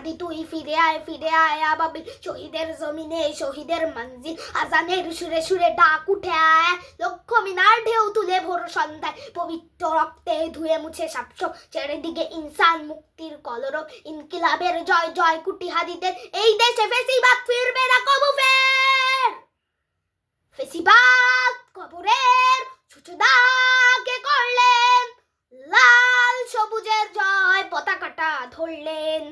হাদি তুই ফিরে আয় আবাবিল, শহীদের জমিনে শহীদের মঞ্জিল, আজানের সুরে সুরে ডাক উঠে আয়, লক্ষ মিনার ঢেউ তুলে ভোর সন্ধ্যায়, পবিত্র রক্তে ধুয়ে মুছে সাতশো, চারিদিকে ইনসান মুক্তির কলরব, ইনকিলাবের জয় জয় কুটি হাদিদের, এই দেশে ফেসিবাদ ফিরবে না কবু ফের। ফেসিবাদ কবরের সূচনাকে করলেন, লাল সবুজের জয় পতাকাটা ধরলেন,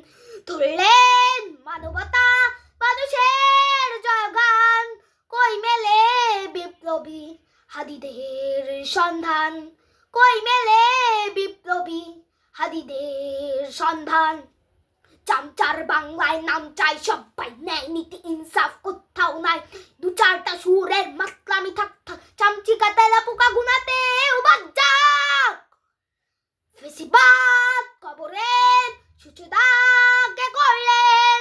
ধরলেন মানবতা মানুষের জয়গান, কই মেলে বিপ্লবী হাদিদের সন্ধান, কই মেলে বিপ্লবী হাদিদের সন্ধান। চামচার বাংলায় নাম চাই সবাই, ন্যায় নীতি ইনসাফ কোথাও নাই, দু চারটা সুরের মাতলামি থাক থাক, চামচিকা তেলা পোকা গুনাতে উবাক যাক। ফেসিবাদ কবরের সূচনাকে করলেন,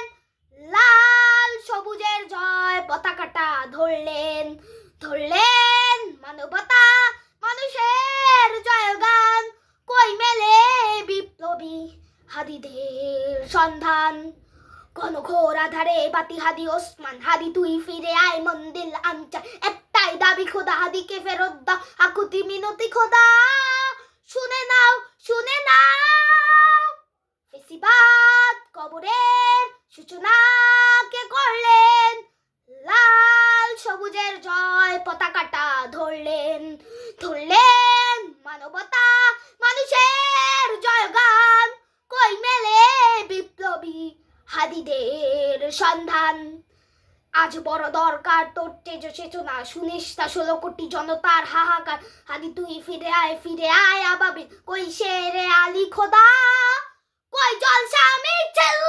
লাল সবুজের জয় পতাকাটা ধরলেন, ধরলেন মানবতা মানুষের জয়গান, কই মেলে বিপ্লবী হাদিদের সন্ধান। ঘনঘোর আধারে বাতি হাদি ওসমান, হাদি তুই ফিরে আয় মন্দিল আনচার, একটাই দাবি খোদা হাদিকে ফেরত দাও, আকুতি মিনতি খোদা শুনে নাও শুনে নাও। ফেসিবাদ কবরের সূচনাকে করলেন, লাল সবুজের জয় পতাকাটা ধরলেন, ধরলেন মানবতা মানুষের জয়গান, কই মেলে বিপ্লবী হাদিদের সন্ধান। আজ বড় দরকার তোর তেজ চেতনা, শুনিস তা 16 কোটি জনতার হাহাকার, হাদি তুই ফিরে আয় আবাবিল, কই শেরে আলী খোদা, কই জলসা মিছিল।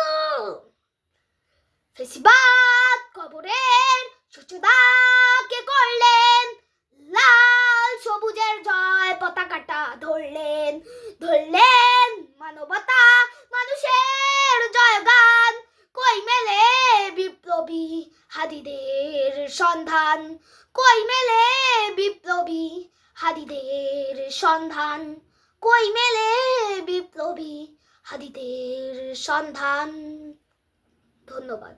ফেসিবাদ কবরের সূচনাকে করলেন, লাল সবুজের জয় পতাকাটা ধরলেন, ধরলেন মানবতা মানুষের জয়গান, কই মেলে বিপ্লবী হাদিদের সন্ধান, কই মেলে বিপ্লবী হাদিদের সন্ধান, কই মেলে বিপ্লবী হাদিদের সন্ধান। ধন্যবাদ।